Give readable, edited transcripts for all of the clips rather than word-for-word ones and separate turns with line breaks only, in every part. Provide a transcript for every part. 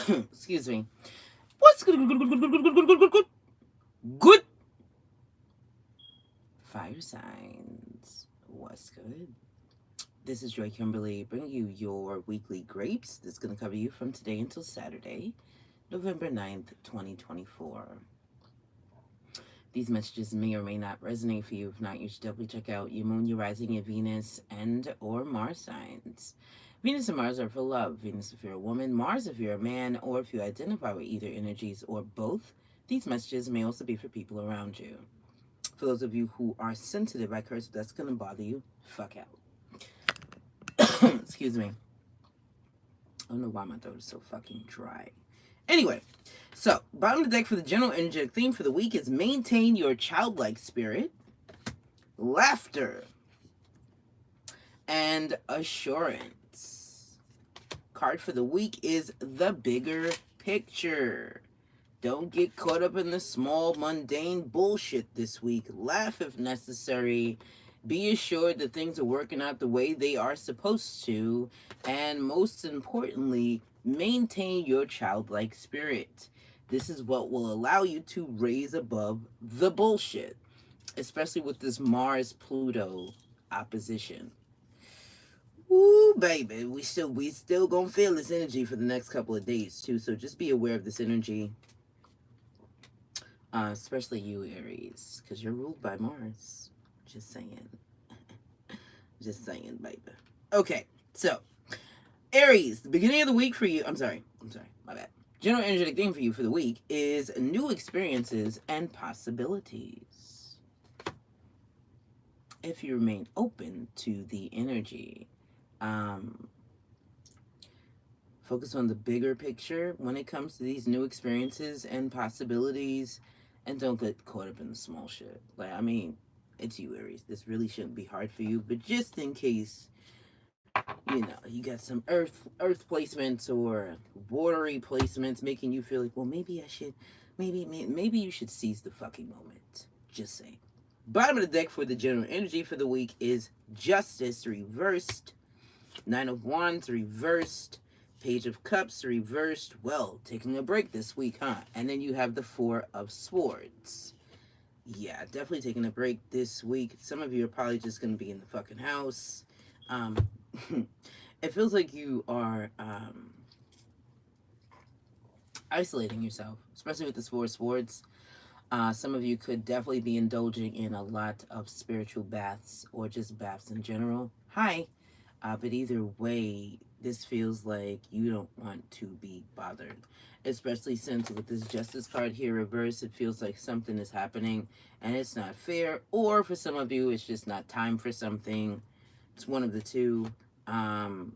Excuse me. What's good? Fire signs. What's good? This is Joy Kimberly bringing you your weekly grapes. That's going to cover you from today until Saturday, November 9th, 2024. These messages may or may not resonate for you. If not, you should definitely check out your moon, your rising, your Venus, and or Mars signs. Venus and Mars are for love. Venus if you're a woman, Mars if you're a man, or if you identify with either energies or both. These messages may also be for people around you. For those of you who are sensitive, I curse if that's going to bother you, fuck out. Excuse me. I don't know why my throat is so fucking dry. Anyway, so bottom of the deck for the general energetic theme for the week is maintain your childlike spirit, laughter, and assurance. Card for the week is the bigger picture. Don't get caught up in the small, mundane bullshit this week. Laugh if necessary. Be assured that things are working out the way they are supposed to. And most importantly, maintain your childlike spirit. This is what will allow you to raise above the bullshit, especially with this Mars-Pluto opposition. Ooh, baby, we still gonna feel this energy for the next couple of days too. So just be aware of this energy. Especially you, Aries, because you're ruled by Mars. Just saying. Just saying, baby. Okay, so Aries, the beginning of the week for you. I'm sorry, my bad. General energetic theme for you for the week is new experiences and possibilities. If you remain open to the energy, focus on the bigger picture when it comes to these new experiences and possibilities, and don't get caught up in the small shit. Like, I mean, it's you, Aries. This really shouldn't be hard for you, but just in case, you got some earth placements or watery placements making you feel like, well, maybe I should, maybe you should seize the fucking moment. Just saying. Bottom of the deck for the general energy for the week is Justice reversed, Nine of Wands reversed, Page of Cups reversed. Well, taking a break this week, huh? And then you have the Four of Swords. Yeah, definitely taking a break this week. Some of you are probably just going to be in the fucking house. It feels like you are isolating yourself, especially with this Four of Swords. Some of you could definitely be indulging in a lot of spiritual baths or just baths in general. Hi. But either way, this feels like you don't want to be bothered. Especially since with this Justice card here reversed, it feels like something is happening and it's not fair. Or for some of you, it's just not time for something. It's one of the two.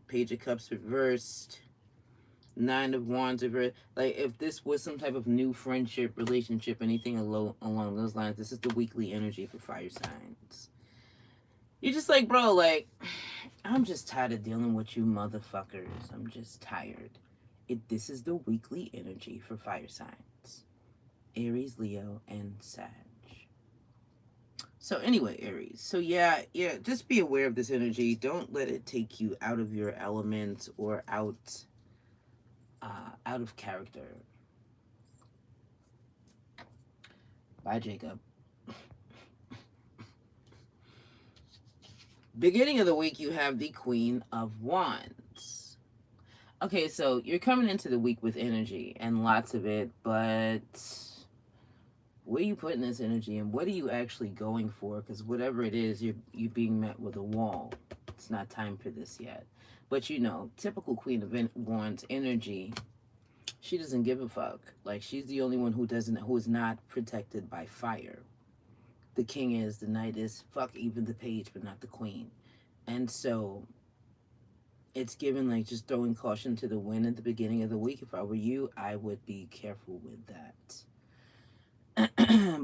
Page of Cups reversed. Nine of Wands reversed. Like, if this was some type of new friendship, relationship, anything along those lines, this is the weekly energy for fire signs. You're just like, bro, like, I'm just tired of dealing with you motherfuckers. I'm just tired. This is the weekly energy for fire signs. Aries, Leo, and Sag. So anyway, Aries. So yeah, just be aware of this energy. Don't let it take you out of your element or out of character. Bye, Jacob. Beginning of the week, you have the Queen of Wands. Okay, so you're coming into the week with energy and lots of it, but where are you putting this energy and what are you actually going for? Because whatever it is, you're being met with a wall. It's not time for this yet. But typical Queen of Wands energy, she doesn't give a fuck. Like, she's the only one who is not protected by fire. The king is, the knight is, fuck even the page, but not the queen. And so it's given like just throwing caution to the wind at the beginning of the week. If I were you, I would be careful with that.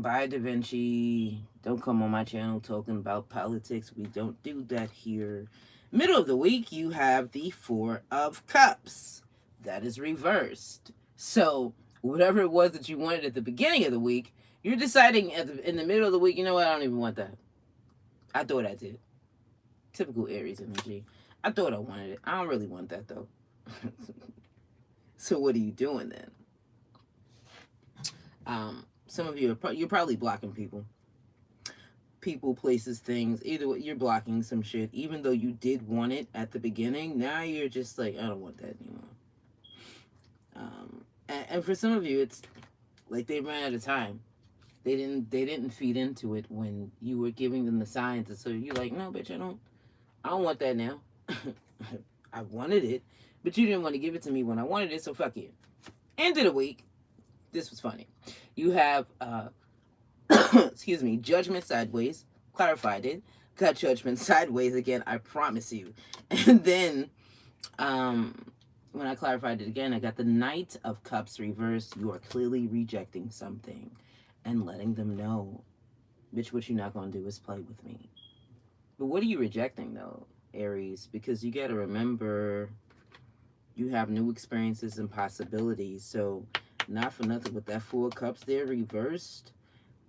Bye, Da Vinci. Don't come on my channel talking about politics. We don't do that here. Middle of the week, you have the Four of Cups. That is reversed. So whatever it was that you wanted at the beginning of the week, you're deciding in the middle of the week, you know what, I don't even want that. I thought I did. Typical Aries energy. I thought I wanted it. I don't really want that, though. So what are you doing then? Some of you you're probably blocking people, places, things. Either way, you're blocking some shit, even though you did want it at the beginning. Now you're just like, I don't want that anymore. And for some of you, it's like they ran out of time. They didn't feed into it when you were giving them the signs, and so you're like, no, bitch, I don't want that now. I wanted it, but you didn't want to give it to me when I wanted it, so fuck you. End of the week. This was funny. You have excuse me, judgment sideways. Clarified it. Got judgment sideways again. I promise you. And then when I clarified it again, I got the Knight of Cups reversed. You are clearly rejecting something and letting them know, bitch, what you're not gonna do is play with me. But what are you rejecting though, Aries? Because you gotta remember you have new experiences and possibilities. So not for nothing with that Four of Cups there reversed.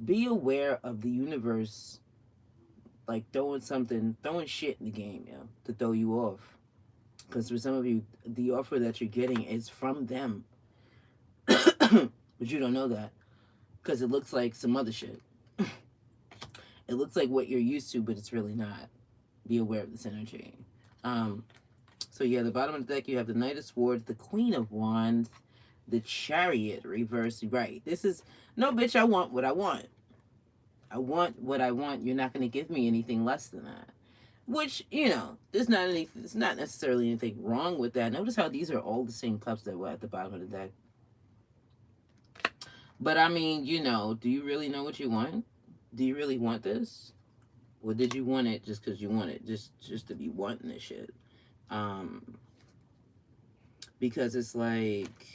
Be aware of the universe like throwing shit in the game, to throw you off. Because for some of you, the offer that you're getting is from them. But you don't know that. Because it looks like some other shit. It looks like what you're used to, but it's really not. Be aware of this energy. So yeah, the bottom of the deck, you have the Knight of Swords, the Queen of Wands, the Chariot reversed. Right. This is, no, bitch, I want what I want. I want what I want. You're not going to give me anything less than that. Which, there's not necessarily anything wrong with that. Notice how these are all the same cups that were at the bottom of the deck. But I mean, do you really know what you want? Do you really want this? Or did you want it just because you want it? Just to be wanting this shit. Because it's like,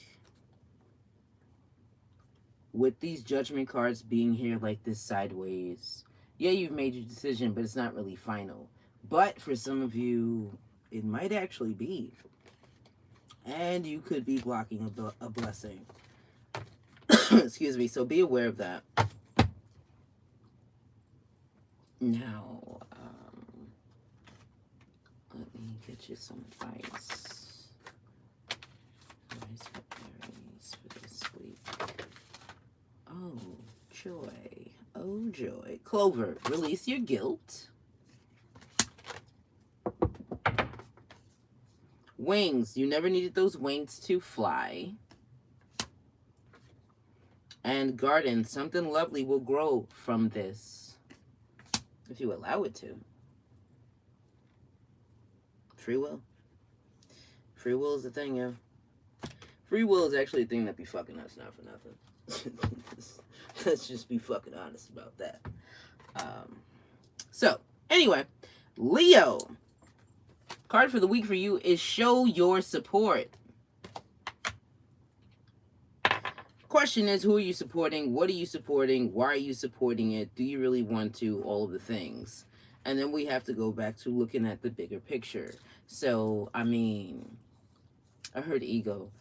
with these judgment cards being here like this sideways, yeah, you've made your decision, but it's not really final. But for some of you, it might actually be. And you could be blocking a blessing. Excuse me. So be aware of that. Now, let me get you some advice. Advice for Aries for this week. Oh, joy. Oh, joy. Clover, release your guilt. Wings. You never needed those wings to fly. And garden. Something lovely will grow from this. If you allow it to. Free will. Free will is the thing, yeah. Free will is actually a thing that be fucking us, not for nothing. Let's just be fucking honest about that. So, anyway, Leo. Card for the week for you is show your support. Question is, who are you supporting? What are you supporting? Why are you supporting it? Do you really want to? All of the things. And then we have to go back to looking at the bigger picture. So, I mean, I heard ego.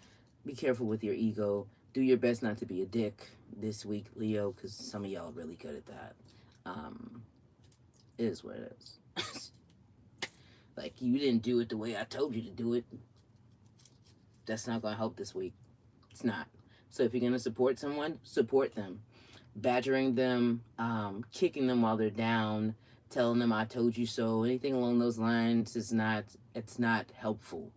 Be careful with your ego. Do your best not to be a dick this week, Leo, because some of y'all are really good at that. It is what it is. Like, you didn't do it the way I told you to do it. That's not going to help this week. It's not. So if you're going to support someone, support them. Badgering them, kicking them while they're down, telling them I told you so, anything along those lines it's not helpful.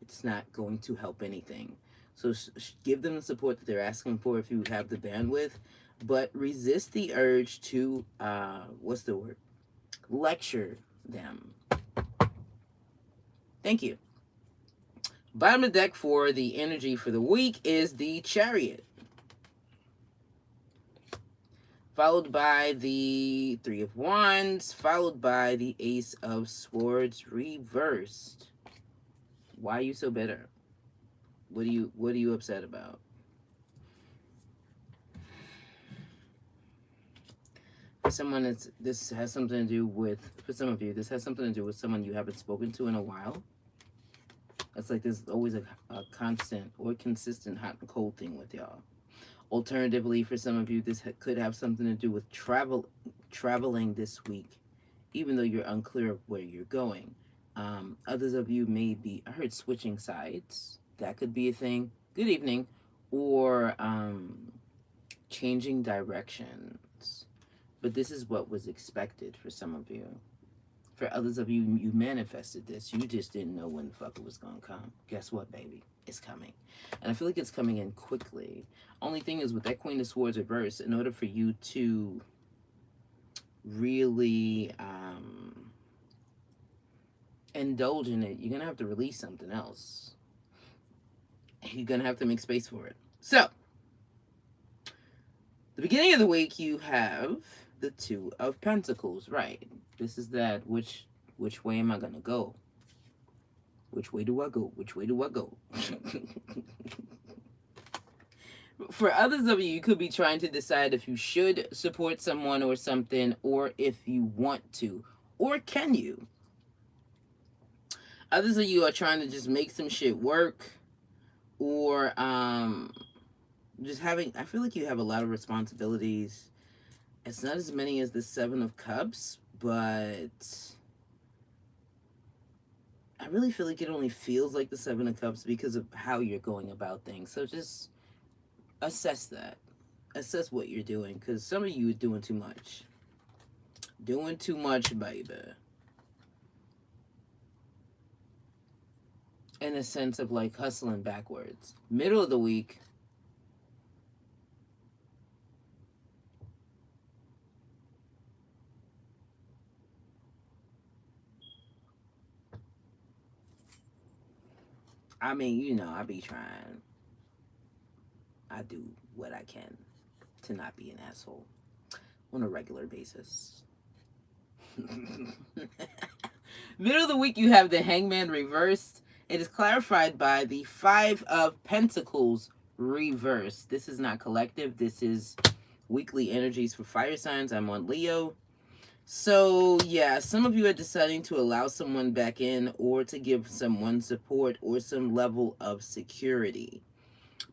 It's not going to help anything. So give them the support that they're asking for if you have the bandwidth, but resist the urge to, lecture them. Thank you. Bottom of the deck for the energy for the week is the Chariot. Followed by the Three of Wands, followed by the Ace of Swords reversed. Why are you so bitter? What are you upset about? For someone, this has something to do with, for some of you, this has something to do with someone you haven't spoken to in a while. It's like there's always a constant or consistent hot and cold thing with y'all. Alternatively, for some of you, this could have something to do with traveling this week, even though you're unclear of where you're going. Others of you may be, I heard switching sides. That could be a thing. good evening, or changing directions. But this is what was expected for some of you. For others of you, you manifested this. You just didn't know when the fuck it was gonna come. Guess what, baby? It's coming. And I feel like it's coming in quickly. Only thing is, with that Queen of Swords reverse, in order for you to really indulge in it, you're gonna have to release something else. You're gonna have to make space for it. So, the beginning of the week, you have the Two of Pentacles, right? This is that which way am I gonna go? Which way do I go? Which way do I go? For others of you, you could be trying to decide if you should support someone or something, or if you want to, or can you. Others of you are trying to just make some shit work, or just having, I feel like you have a lot of responsibilities. It's not as many as the Seven of Cups, but I really feel like it only feels like the Seven of Cups because of how you're going about things. So just assess that. Assess what you're doing, because some of you are doing too much. Doing too much, baby. In a sense of like hustling backwards. Middle of the week, I mean, you know, I be trying. I do what I can to not be an asshole on a regular basis. Middle of the week, you have the Hangman reversed. It is clarified by the Five of Pentacles reversed. This is not collective. This is weekly energies for fire signs. I'm on Leo. So, yeah, some of you are deciding to allow someone back in, or to give someone support or some level of security.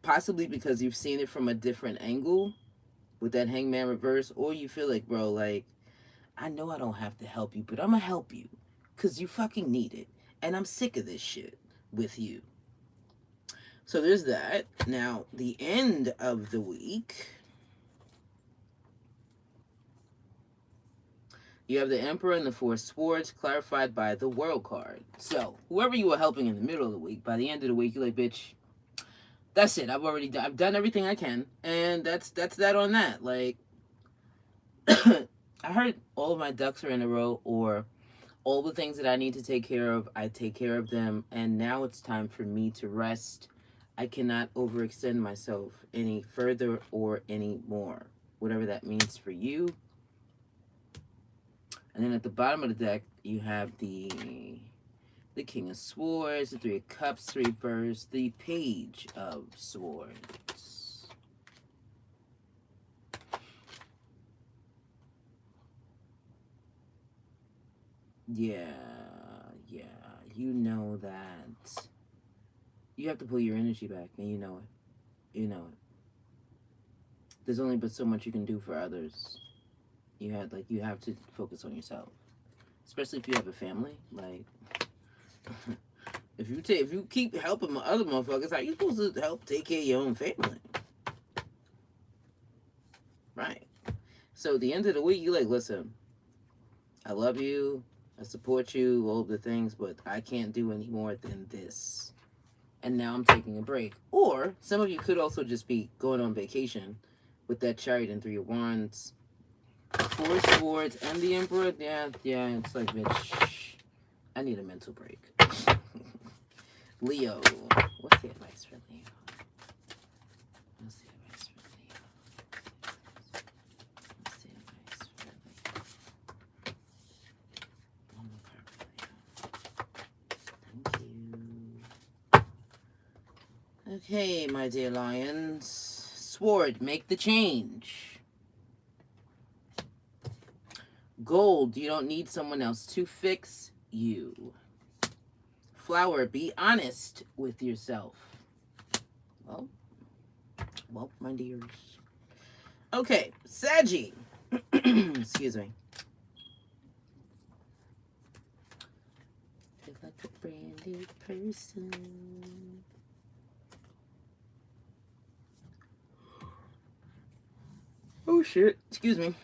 Possibly because you've seen it from a different angle with that Hangman reverse, or you feel like, bro, like, I know I don't have to help you, but I'm gonna help you because you fucking need it. And I'm sick of this shit with you. So there's that. Now, the end of the week, you have the Emperor and the Four Swords clarified by the World card. So, whoever you were helping in the middle of the week, by the end of the week, you're like, bitch, that's it. I've done everything I can. And that's that on that. Like, I heard all of my ducks are in a row, or all the things that I need to take care of, I take care of them. And now it's time for me to rest. I cannot overextend myself any further or any more. Whatever that means for you. And then at the bottom of the deck, you have the King of Swords, the Three of Cups reversed, the Page of Swords. Yeah, you know that you have to pull your energy back, and you know it. You know it. There's only but so much you can do for others. You have to focus on yourself, especially if you have a family. Like, if you keep helping other motherfuckers, how you supposed to help take care of your own family? Right. So at the end of the week, you like, listen, I love you, I support you, all the things, but I can't do any more than this. And now I'm taking a break. Or some of you could also just be going on vacation with that Chariot and Three of Wands, Four Swords, and the Emperor. Yeah, it's like, bitch, I need a mental break. Leo, what's the advice for Leo? What's the advice for Leo? What's the advice for Leo? One more card for Leo. Thank you. Okay, my dear lions. Sword, make the change. Gold, you don't need someone else to fix you. Flower, be honest with yourself. Well, my dears. Okay, Saggy. Excuse me. Feel like a brand new person. Oh shit. Excuse me.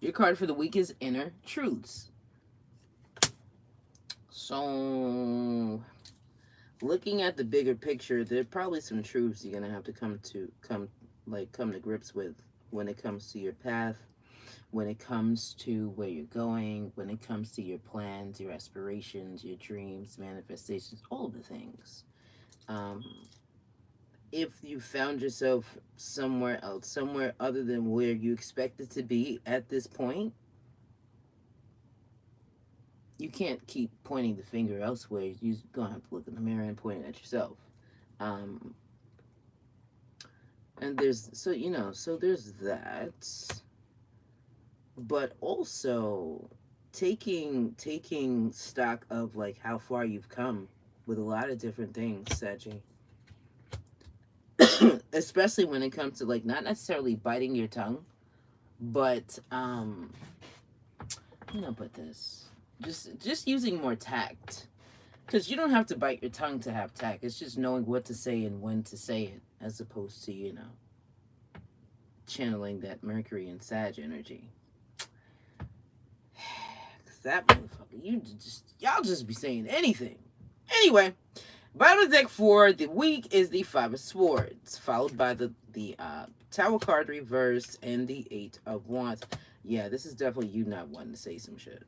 Your card for the week is Inner Truths. So, looking at the bigger picture, there are probably some truths you're gonna have to come to grips with when it comes to your path, when it comes to where you're going, when it comes to your plans, your aspirations, your dreams, manifestations, all of the things. Um, if you found yourself somewhere else, somewhere other than where you expected to be at this point, you can't keep pointing the finger elsewhere. You're gonna have to look in the mirror and point it at yourself. Um, and there's that, but also taking stock of like how far you've come with a lot of different things, Saji. Especially when it comes to like not necessarily biting your tongue, but but this just using more tact, because you don't have to bite your tongue to have tact. It's just knowing what to say and when to say it, as opposed to channeling that Mercury and Sag energy. That motherfucker, y'all just be saying anything. Anyway, bottom deck for the week is the Five of Swords, followed by the Tower card reversed and the Eight of Wands. Yeah, this is definitely you not wanting to say some shit.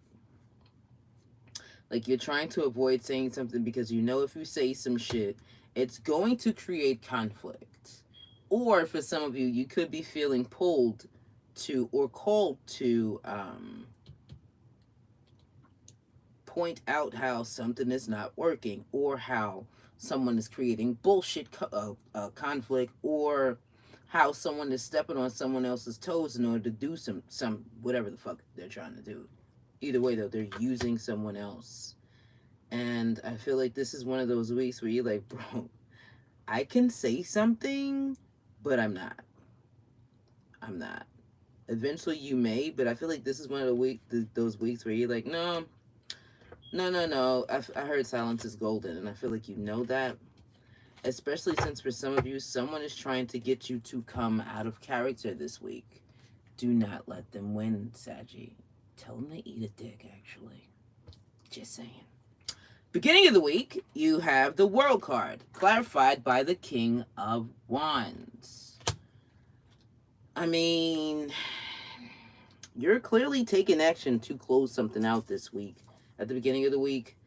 Like, you're trying to avoid saying something because you know if you say some shit, it's going to create conflict. Or for some of you, you could be feeling pulled to or called to point out how something is not working, or how someone is creating bullshit conflict, or how someone is stepping on someone else's toes in order to do some whatever the fuck they're trying to do. Either way though, they're using someone else. And I feel like this is one of those weeks where you're like, bro, I can say something, but I'm not. Eventually you may, but I feel like this is one of those weeks where you're like, no. I heard silence is golden, and I feel like you know that. Especially since for some of you, someone is trying to get you to come out of character this week. Do not let them win, Saji. Tell them to eat a dick, actually. Just saying. Beginning of the week, you have the World card, clarified by the King of Wands. I mean, you're clearly taking action to close something out this week. At the beginning of the week,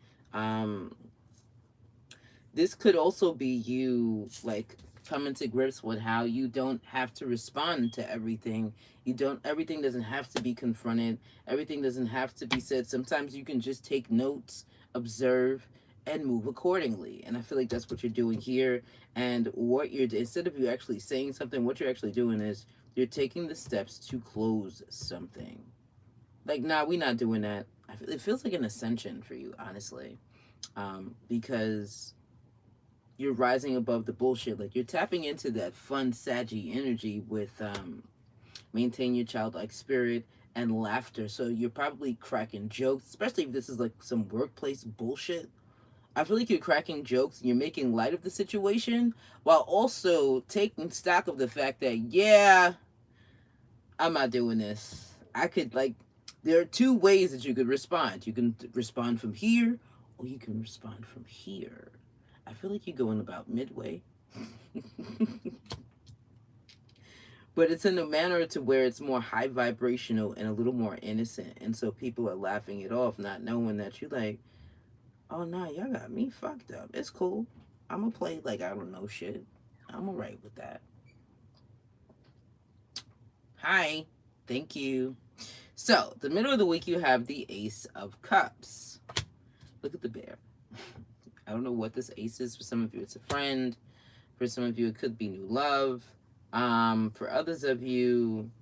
this could also be you like coming to grips with how you don't have to respond to everything. Everything doesn't have to be confronted. Everything doesn't have to be said. Sometimes you can just take notes, observe, and move accordingly. And I feel like that's what you're doing here. And instead of you actually saying something, what you're actually doing is you're taking the steps to close something. Like, nah, we're not doing that. It feels like an ascension for you, honestly. Because you're rising above the bullshit. Like, you're tapping into that fun, saggy energy with maintain your childlike spirit and laughter. So you're probably cracking jokes, especially if this is like some workplace bullshit. I feel like you're cracking jokes and you're making light of the situation while also taking stock of the fact that, yeah, I'm not doing this. There are two ways that you could respond. You can respond from here, or you can respond from here. I feel like you're going about midway. But it's in a manner to where it's more high vibrational and a little more innocent. And so people are laughing it off, not knowing that you're like, oh, nah, y'all got me fucked up. It's cool. I'm going to play like I don't know shit. I'm all right with that. Hi. Thank you. So, the middle of the week, you have the Ace of Cups. Look at the bear. I don't know what this ace is. For some of you, it's a friend. For some of you, it could be new love. For others of you,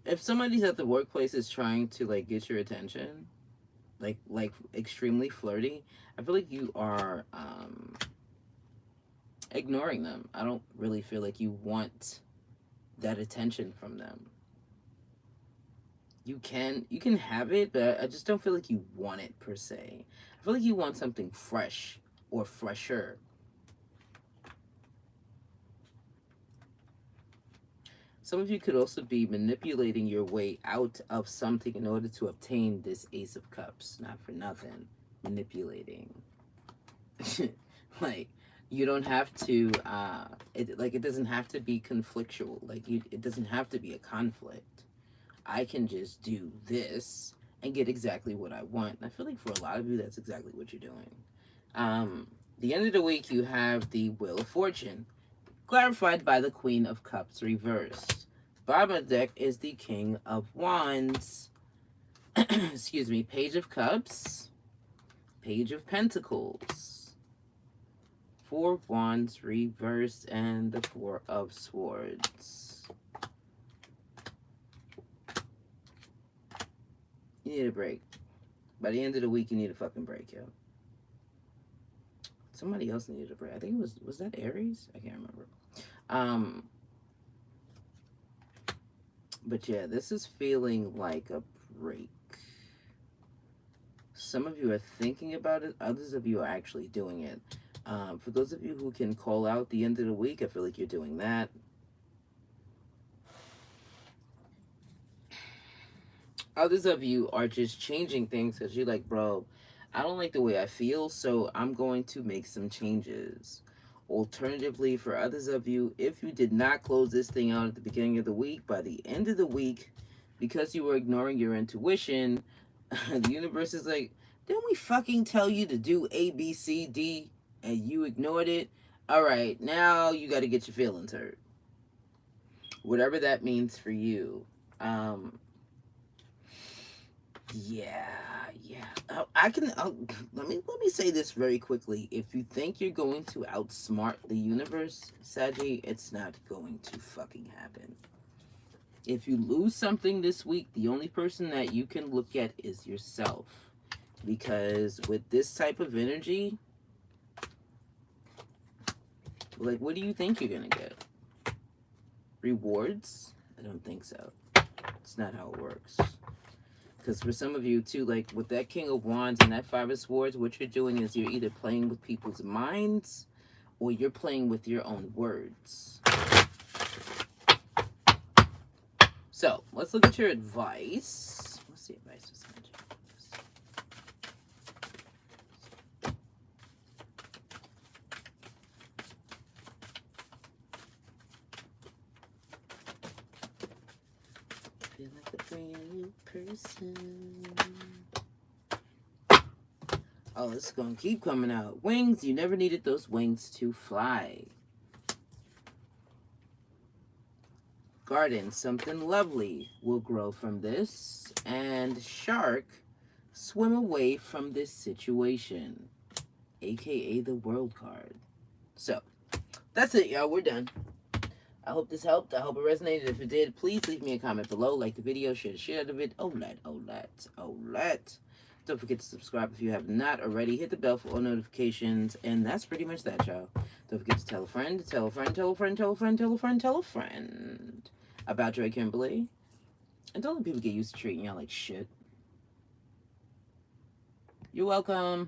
if somebody's at the workplace is trying to like get your attention, like extremely flirty, I feel like you are ignoring them. I don't really feel like you want that attention from them. you can have it, but I just don't feel like you want it per se. I feel like you want something fresh or fresher. Some of you could also be manipulating your way out of something in order to obtain this Ace of Cups. Not for nothing. Manipulating. Like, you don't have to, it doesn't have to be conflictual. It doesn't have to be a conflict. I can just do this and get exactly what I want. And I feel like for a lot of you, that's exactly what you're doing. The end of the week, you have the Wheel of Fortune, clarified by the Queen of Cups reversed. Bottom of the deck is the King of Wands. Excuse me, Page of Cups, Page of Pentacles, Four of Wands reversed, and the Four of Swords. You need a break. By the end of the week, you need a fucking break, yo. Somebody else needed a break. I think it was that Aries? I can't remember. But yeah, this is feeling like a break. Some of you are thinking about it. Others of you are actually doing it. For those of you who can call out the end of the week, I feel like you're doing that. Others of you are just changing things because you're like, bro, I don't like the way I feel, so I'm going to make some changes. Alternatively, for others of you, if you did not close this thing out at the beginning of the week, by the end of the week, because you were ignoring your intuition, the universe is like, didn't we fucking tell you to do A, B, C, D, and you ignored it? All right, now you got to get your feelings hurt. Whatever that means for you. Yeah. Let me say this very quickly. If you think you're going to outsmart the universe, Saggy, it's not going to fucking happen. If you lose something this week, the only person that you can look at is yourself. Because with this type of energy, like, what do you think you're gonna get? Rewards? I don't think so. It's not how it works. Because for some of you too, like with that King of Wands and that Five of Swords, what you're doing is you're either playing with people's minds or you're playing with your own words. So let's look at your advice. What's the advice for Sagittarius? Feel like a brand new person. Oh, it's gonna keep coming out. Wings, you never needed those wings to fly. Garden, something lovely will grow from this. And shark, swim away from this situation. AKA the World card. So, that's it, y'all. We're done. I hope this helped. I hope it resonated. If it did, please leave me a comment below. Like the video, share the shit out of it. Don't forget to subscribe if you have not already. Hit the bell for all notifications. And that's pretty much that, y'all. Don't forget to tell a friend, tell a friend, tell a friend, tell a friend, tell a friend, tell a friend about Dre Kimberly. And don't let people get used to treating y'all like shit. You're welcome.